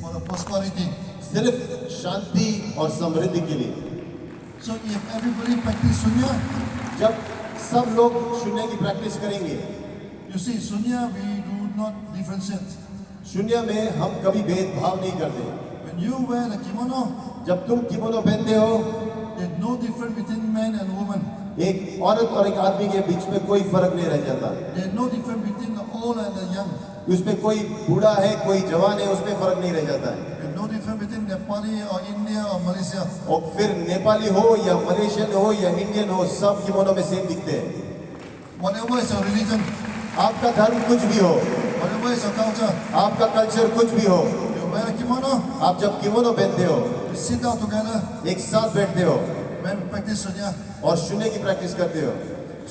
for the prosperity. सिर्फ शांति और समृद्धि के लिए। So if everybody practice sunya, जब सब लोग शून्य की प्रैक्टिस करेंगे, you see sunya we do not differentiate. शून्य में हम कभी भेदभाव नहीं करते। When you wear the kimono, जब तुम किमोनो पहनते हो, there's no difference between man and woman. एक औरत और एक आदमी के बीच में कोई फर्क नहीं रह जाता। There's no difference between the old and the young. उसमें कोई बूढ़ा है, कोई जवान है, उसमें फर्क नहीं रह जाता है। There's no difference between Nepali or India or Malaysia. और फिर नेपाली हो या मलेशियन हो या इंडियन हो, सब किमोनो में सेम दिखते हैं। Whatever is your religion, आपका धर्म कुछ भी हो, whatever is your culture, आपका कल्चर कुछ भी हो, you wear a kimono, आप जब किमोनो पहनते हो, you sit down together एक साथ बैठते हो when we practice sunya. और शून्य की प्रैक्टिस करते हो।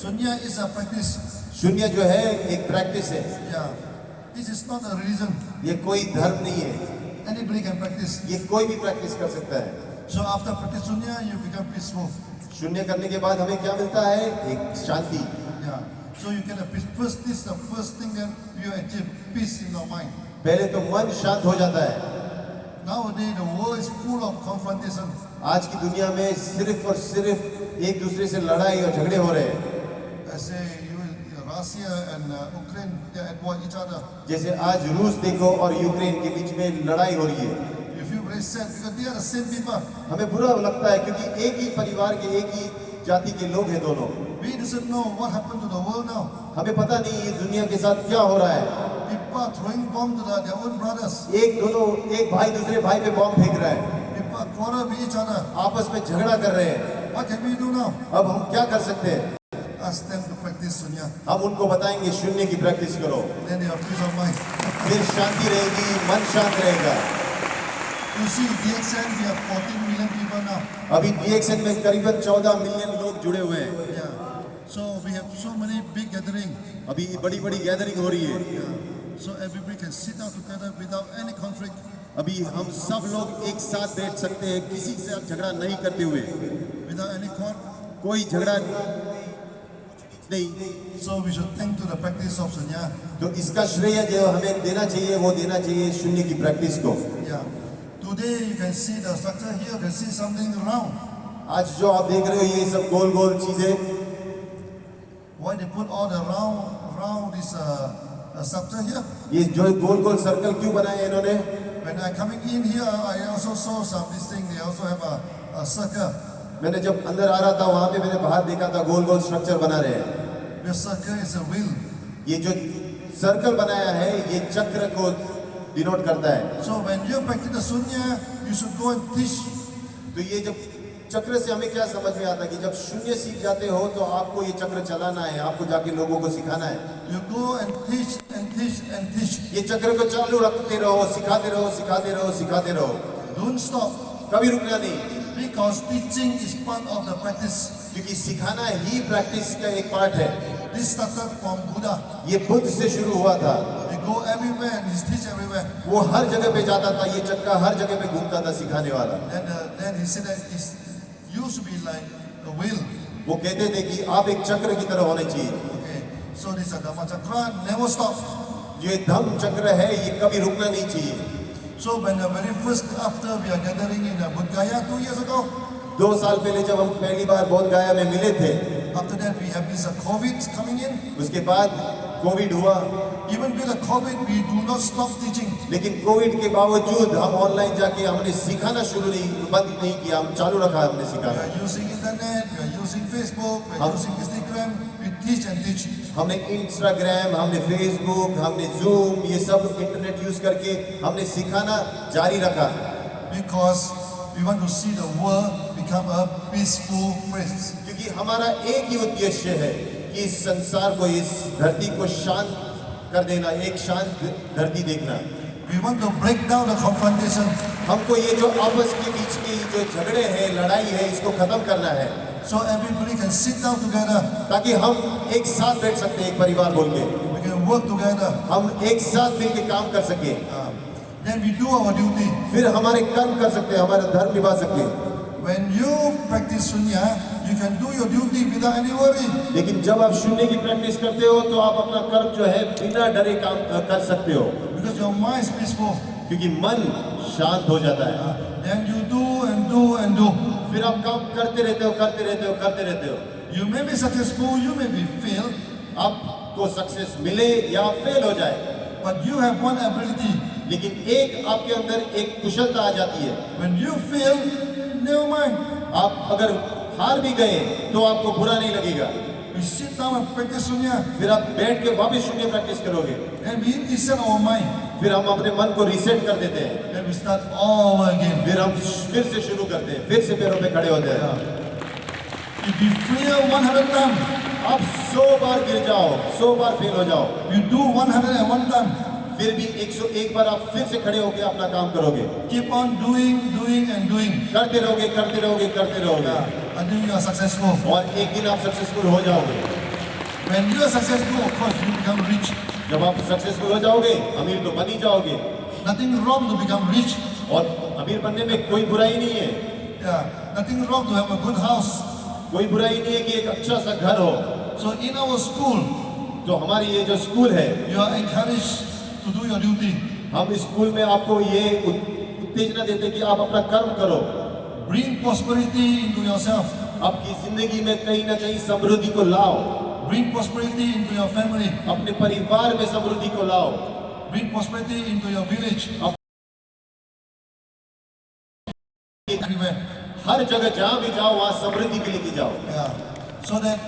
Sunya is a practice. शून्य जो है एक प्रैक्टिस है, Yeah. This is not a religion. ये कोई धर्म नहीं है, Anybody can practice. ये कोई भी प्रैक्टिस कर सकता है। So after practice sunya, you become peaceful. शून्य करने के बाद हमें क्या मिलता है? एक शांति। Yeah. So you get a peace. First, this is the first thing that you achieve, peace in your mind. पहले तो मन शांत हो जाता है। Nowadays, the world is full of confrontation. आज की दुनिया में सिर्फ और सिर्फ एक दूसरे से लड़ाई और झगड़े हो रहे हैं। I say, Russia and Ukraine, they are at war each other. जैसे आज रूस देखो और यूक्रेन के बीच में लड़ाई हो रही है। You feel very sad because they are the same people. हमें बुरा लगता है क्योंकि एक ही परिवार के, एक ही जाति के लोग हैं दोनों। We doesn't know what happened to the world now. हमें पता नहीं ये दुनिया के साथ क्या हो रहा है। People are throwing bombs to their own brothers. एक भाई दूसरे भाई पे बॉम्ब फेंक रहा है, People are quarrel with each other. आपस में झगड़ा कर रहे हैं। What can we do now? अब हम क्या कर सकते हैं? Ask them to practice sunya. हम उनको बताएंगे शून्य की प्रैक्टिस करो, Then they have peace of mind. फिर शांति रहेगी, मन शांत रहेगा। You see, DXN, we have 14 million people now. अभी DXN में करीबन 14 मिलियन लोग जुड़े हुए हैं। Yeah. So we have so many big gathering. अभी बड़ी बड़ी गैदरिंग हो रही है। Yeah. So everybody can sit down together without any conflict. अभी हम सब लोग एक साथ बैठ सकते हैं, किसी से आप झगड़ा नहीं करते हुए, Without any court. कोई झगड़ा नहीं। So we should thank to the practice of sunya. तो इसका श्रेय जो हमें देना चाहिए वो देना चाहिए शून्य की प्रैक्टिस को। Yeah. Today you can see the structure here. You can see something round. आज जो आप देख रहे हो ये सब गोल गोल चीजें, Why they put all the round this structure here? ये जो गोल गोल सर्कल क्यों बनाए हैं इन्होंने? When I coming in here, I also saw some this thing. They also have a circle. मैंने जब अंदर आ रहा था वहां पे मैंने बाहर देखा था गोल गोल स्ट्रक्चर बना रहे हैं। The circle is a wheel. ये जो सर्कल बनाया है ये चक्र को डिनोट करता है। So when you practice the sunya, you should go and teach. तो ये जब चक्र से हमें क्या समझ में आता है कि जब शून्य सीख जाते हो तो आपको ये चक्र चलाना है, आपको जाके लोगों को सिखाना है। You go and teach and teach and teach. ये चक्र को चालू रखते रहो, सिखाते रहो, सिखाते रहो, सिखाते रहो, Don't stop. कभी रुकना नहीं, Because teaching is part of the practice. क्योंकि सिखाना ही प्रैक्टिस का एक पार्ट है। This started from Buddha. ये बुद्ध से शुरू हुआ था। He go everywhere and he teach everywhere. वो हर जगह पे जाता था, ये चक्का हर जगह पे घूमता था सिखाने वाला। Then he said that it used to be like a wheel. वो कहते थे कि आप एक चक्र की तरह होने चाहिए। Okay. So this Dhammachakra never stops. ये धम्म चक्र है, ये कभी रुकना नहीं चाहिए। So when the very first after we are gathering in Bodh Gaya 2 years ago, 2 साल पहले जब हम पहली बार बोध गया में मिले थे, after that we have this COVID coming in. उसके बाद कोविड हुआ, Even with the COVID, we do not stop teaching. लेकिन कोविड के बावजूद हम ऑनलाइन जाके हमने सिखाना बंद नहीं किया, हम चालू रखा हमने We सिखाना। are using internet, we are using Facebook, we are using Instagram. We teach and teach. हमने इंस्टाग्राम, हमने फेसबुक, हमने जूम, ये सब इंटरनेट यूज करके हमने सिखाना जारी रखा, Because we want to see the world become a peaceful place. क्योंकि हमारा एक ही उद्देश्य है कि इस संसार को, इस धरती को शांत कर देना, एक शांत धरती देखना। We want to break down the confrontation. हमको ये जो आपस के बीच की जो झगड़े हैं, लड़ाई है, इसको खत्म करना है, So everybody can sit down together. ताकि हम एक साथ बैठ सकते हैं, एक परिवार बोल के We can work together. हम एक साथ मिलकर काम कर सके, Then we do our duty. फिर हमारे कर्म कर सकते हैं, हमारा धर्म निभा सके। When you practice sunya, you can do your duty without any worry. लेकिन जब आप शून्य की प्रैक्टिस करते हो तो आप अपना कर्म जो है बिना डरे काम कर सकते हो, Because your mind is peaceful. क्योंकि मन शांत हो जाता है। Then you do and do and do. फिर आप काम करते रहते हो, करते रहते हो, करते रहते हो। You may be successful, you may be failed, आपको सक्सेस मिले या फेल हो जाए, but you have one ability. लेकिन एक आपके अंदर एक कुशलता आ जाती है। When you fail, never mind. आप अगर हार भी गए तो आपको बुरा नहीं लगेगा। We sit down and practice sunya, फिर आप बैठ के वापस शून्य प्रैक्टिस करोगे। and we reset our mind. फिर हम अपने मन को रीसेट कर देते हैं। Then we start all over again. फिर हम फिर से शुरू करते हैं, फिर से पैरों पे खड़े होते हैं। If you fail 100 times, आप 100 बार गिर जाओ, 100 बार फेल हो जाओ, you do 101 times. फिर भी 101 बार आप फिर से खड़े होकर अपना काम करोगे। Keep on doing, doing and doing करते रहोगे, करते रहोगे, करते रहोगे, until you are successful. और एक दिन आप सक्सेसफुल हो जाओगे। When you are successful, of course, you become rich. जब आप सक्सेसफुल हो जाओगे, अमीर तो बन ही जाओगे। Nothing wrong to become rich. और अमीर बनने में कोई बुराई नहीं है। Yeah, nothing wrong to have a good house. कोई बुराई नहीं है कि एक अच्छा सा घर हो। So in our school, तो हमारी ये जो स्कूल है, you are encouraged to do your duty. हम इस स्कूल में आपको ये उत्तेजना देते हैं कि आप अपना कर्म करो। Bring prosperity into yourself. आपकी जिंदगी में कहीं ना कहीं समृद्धि को लाओ। Bring prosperity into your family. अपने परिवार में समृद्धि को लाओ। Bring prosperity into your village. Everywhere. हर जगह जहाँ भी जाओ वहाँ समृद्धि के लेके जाओ। Yeah. So that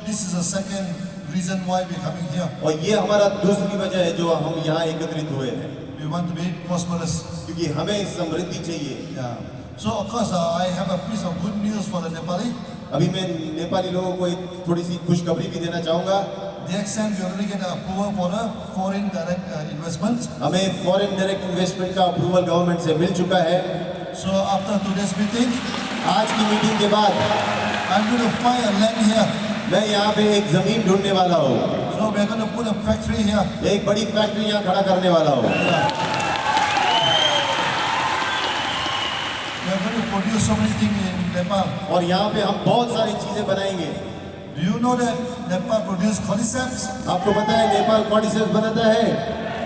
this is the second reason why we're coming here. और ये हमारा दूसरी वजह है जो हम यहाँ एकत्रित हुए हैं, We want to be prosperous. क्योंकि हमें समृद्धि चाहिए। Yeah. So of course, I have a piece of good news for the Nepali. अभी मैं नेपाली लोगों को एक थोड़ी सी खुशखबरी भी देना चाहूँगा। The extent we already get approval for the foreign direct investment. हमें फॉरेन डायरेक्ट इन्वेस्टमेंट का अप्रूवल गवर्नमेंट से मिल चुका है। So after today's meeting, आज की मीटिंग के बाद I'm going to find a land here. मैं यहाँ पे एक जमीन ढूंढने वाला हूँ। So we're going to put a factory here. एक बड़ी फैक्ट्री यहाँ खड़ा करने वाला हूँ। We're going to produce so many things in Nepal. और यहाँ पे हम बहुत सारी चीजें बनाएंगे। Do you know that Nepal produce cordyceps? आपको पता है नेपाल कॉर्डिसेप्स बनाता है।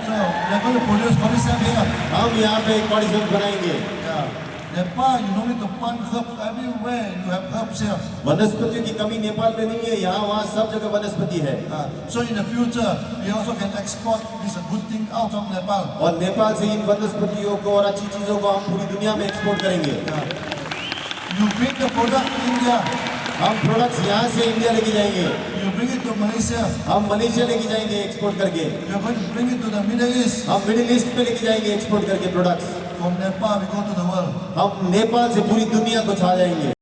So we're going to produce cordyceps here. हम यहाँ पे कॉर्डिसेप्स बनाएंगे। Yeah. Nepal, you don't need to plant herbs everywhere. You have herbs here. वनस्पतियों की कमी नेपाल में नहीं है, यहाँ वहाँ सब जगह वनस्पति है। So in the future, we also can export this good thing out of Nepal. और नेपाल से इन वनस्पतियों को और अच्छी चीजों को हम पूरी दुनिया में एक्सपोर्ट करेंगे। You bring the product to India. हम प्रोडक्ट्स यहाँ से इंडिया लेके जाएंगे। You bring it to Malaysia. हम मलेशिया लेके जाएंगे एक्सपोर्ट करके। You are going to bring it to the Middle East. हम मिडिल ईस्ट में लेके जाएंगे एक्सपोर्ट करके products. From Nepal, we go to the world. हम नेपाल से पूरी दुनिया को छा जाएंगे।